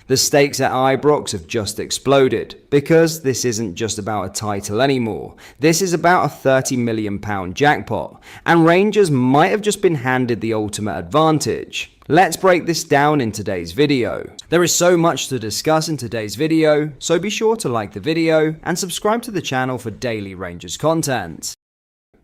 The stakes at Ibrox have just exploded, because this isn't just about a title anymore. This is about a £30 million jackpot, and Rangers might have just been handed the ultimate advantage. Let's break this down in today's video. There is so much to discuss in today's video, so be sure to like the video and subscribe to the channel for daily Rangers content.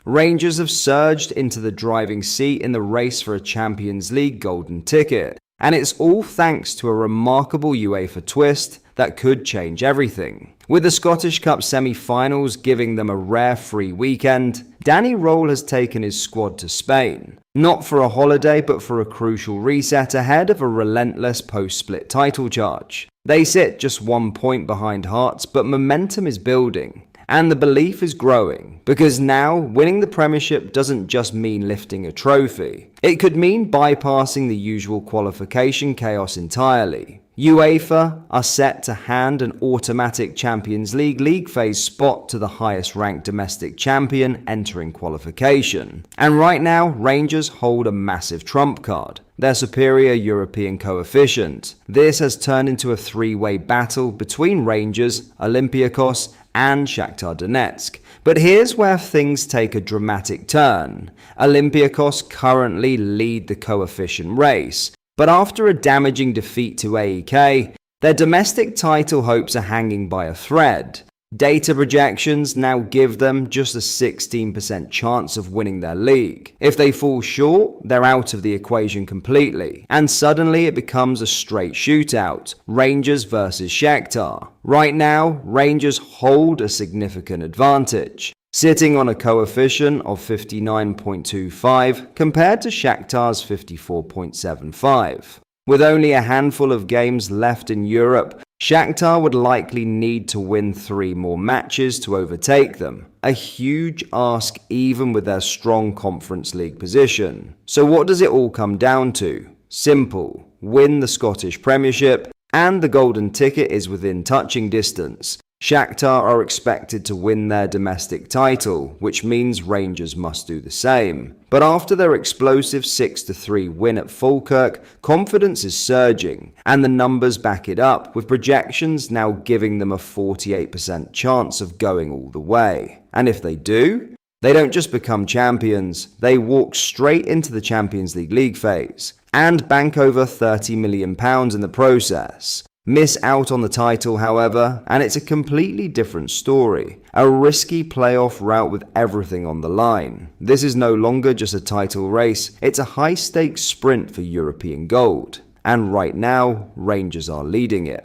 Rangers have surged into the driving seat in the race for a Champions League golden ticket, and it's all thanks to a remarkable UEFA twist that could change everything. With the Scottish Cup semi-finals giving them a rare free weekend, Danny Röhl has taken his squad to Spain. Not for a holiday, but for a crucial reset ahead of a relentless post-split title charge. They sit just 1 point behind Hearts, but momentum is building. And the belief is growing, because now winning the Premiership doesn't just mean lifting a trophy. It could mean bypassing the usual qualification chaos entirely. UEFA are set to hand an automatic Champions League phase spot to the highest ranked domestic champion entering qualification. And right now, Rangers hold a massive trump card: their superior European coefficient. This has turned into a three-way battle between Rangers, Olympiacos, and Shakhtar Donetsk. But here's where things take a dramatic turn. Olympiacos currently lead the coefficient race, but after a damaging defeat to AEK, their domestic title hopes are hanging by a thread. Data projections now give them just a 16% chance of winning their league. If they fall short, they're out of the equation completely, and suddenly it becomes a straight shootout: Rangers versus Shakhtar. Right now, Rangers hold a significant advantage, sitting on a coefficient of 59.25 compared to Shakhtar's 54.75. With only a handful of games left in Europe, Shakhtar would likely need to win 3 more matches to overtake them. A huge ask even with their strong Conference League position. So what does it all come down to? Simple: win the Scottish Premiership, and the golden ticket is within touching distance. Shakhtar are expected to win their domestic title, which means Rangers must do the same. But after their explosive 6-3 win at Falkirk, confidence is surging, and the numbers back it up, with projections now giving them a 48% chance of going all the way. And if they do, they don't just become champions, they walk straight into the Champions League phase, and bank over £30 million in the process. Miss out on the title, however, and it's a completely different story. A risky playoff route with everything on the line. This is no longer just a title race, it's a high-stakes sprint for European gold. And right now, Rangers are leading it.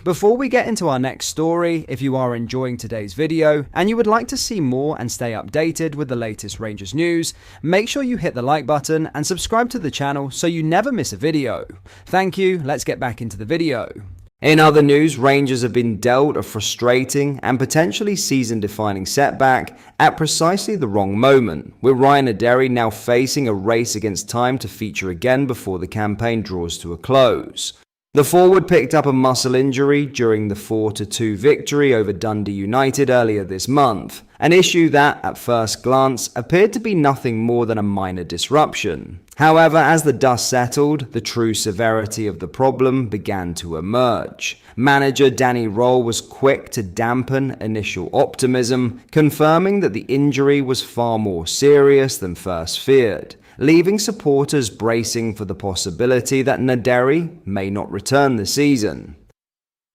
Before we get into our next story, if you are enjoying today's video and you would like to see more and stay updated with the latest Rangers news, make sure you hit the like button and subscribe to the channel so you never miss a video. Thank you, let's get back into the video. In other news, Rangers have been dealt a frustrating and potentially season-defining setback at precisely the wrong moment, with Ryan Naderi now facing a race against time to feature again before the campaign draws to a close. The forward picked up a muscle injury during the 4-2 victory over Dundee United earlier this month, an issue that, at first glance, appeared to be nothing more than a minor disruption. However, as the dust settled, the true severity of the problem began to emerge. Manager Danny Röhl was quick to dampen initial optimism, confirming that the injury was far more serious than first feared, leaving supporters bracing for the possibility that Naderi may not return this season.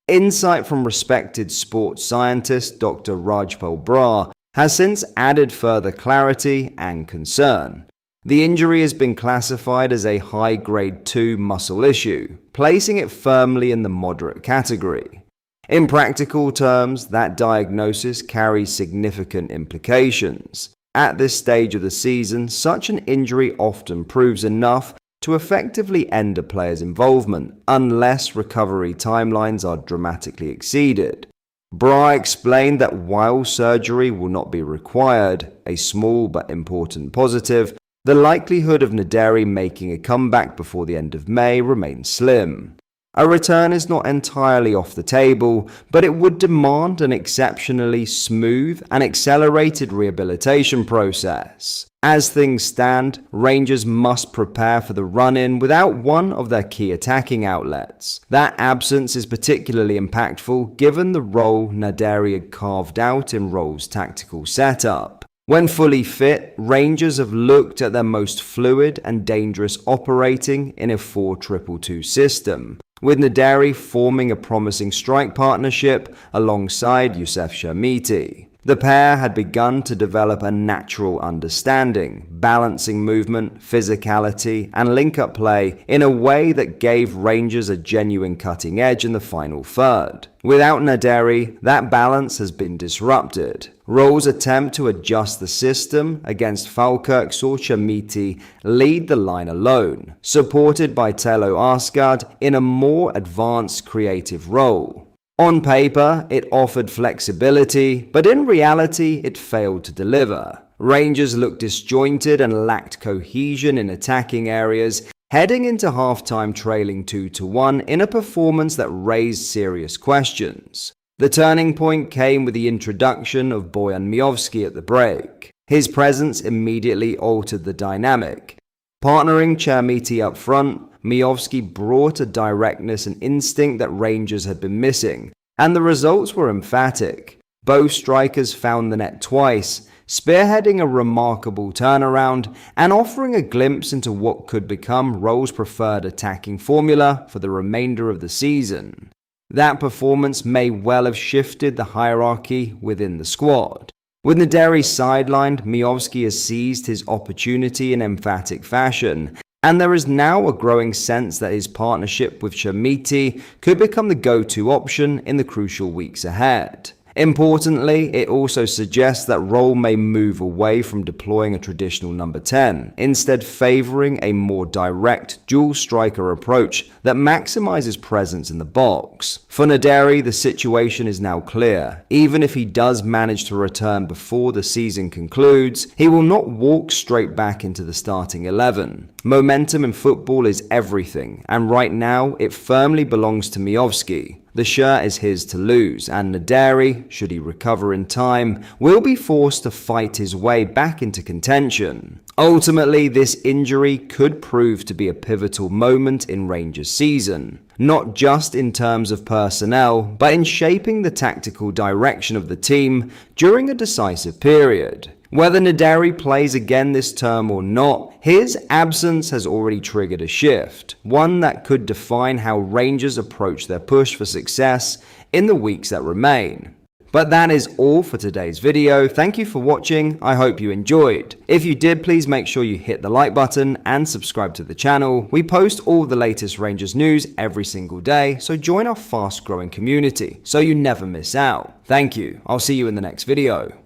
Insight from respected sports scientist Dr. Rajpal Brar has since added further clarity and concern. The injury has been classified as a high-grade 2 muscle issue, placing it firmly in the moderate category. In practical terms, that diagnosis carries significant implications. At this stage of the season, such an injury often proves enough to effectively end a player's involvement, unless recovery timelines are dramatically exceeded. Brar explained that while surgery will not be required, a small but important positive, the likelihood of Naderi making a comeback before the end of May remains slim. A return is not entirely off the table, but it would demand an exceptionally smooth and accelerated rehabilitation process. As things stand, Rangers must prepare for the run-in without one of their key attacking outlets. That absence is particularly impactful given the role Naderi had carved out in Roll's tactical setup. When fully fit, Rangers have looked at their most fluid and dangerous operating in a 4-2-2 system, with Naderi forming a promising strike partnership alongside Youssef Chermiti. The pair had begun to develop a natural understanding, balancing movement, physicality, and link-up play in a way that gave Rangers a genuine cutting edge in the final third. Without Naderi, that balance has been disrupted. Roll's attempt to adjust the system against Falkirk saw Chermiti lead the line alone, supported by Telo Arsgaard in a more advanced creative role. On paper, it offered flexibility, but in reality, it failed to deliver. Rangers looked disjointed and lacked cohesion in attacking areas, heading into halftime trailing 2-1 in a performance that raised serious questions. The turning point came with the introduction of Bojan Miovski at the break. His presence immediately altered the dynamic. Partnering Chermiti up front, Miovski brought a directness and instinct that Rangers had been missing, and the results were emphatic. Both strikers found the net twice, spearheading a remarkable turnaround and offering a glimpse into what could become Roll's preferred attacking formula for the remainder of the season. That performance may well have shifted the hierarchy within the squad. With Naderi sidelined, Miovski has seized his opportunity in emphatic fashion, and there is now a growing sense that his partnership with Chermiti could become the go-to option in the crucial weeks ahead. Importantly, it also suggests that Roll may move away from deploying a traditional number 10, instead favouring a more direct dual striker approach that maximises presence in the box. For Naderi, the situation is now clear. Even if he does manage to return before the season concludes, he will not walk straight back into the starting 11. Momentum in football is everything, and right now it firmly belongs to Miovski. The shirt is his to lose, and Naderi, should he recover in time, will be forced to fight his way back into contention. Ultimately, this injury could prove to be a pivotal moment in Rangers' season, not just in terms of personnel, but in shaping the tactical direction of the team during a decisive period. Whether Naderi plays again this term or not, his absence has already triggered a shift, one that could define how Rangers approach their push for success in the weeks that remain. But that is all for today's video. Thank you for watching. I hope you enjoyed. If you did, please make sure you hit the like button and subscribe to the channel. We post all the latest Rangers news every single day, so join our fast growing community so you never miss out. Thank you. I'll see you in the next video.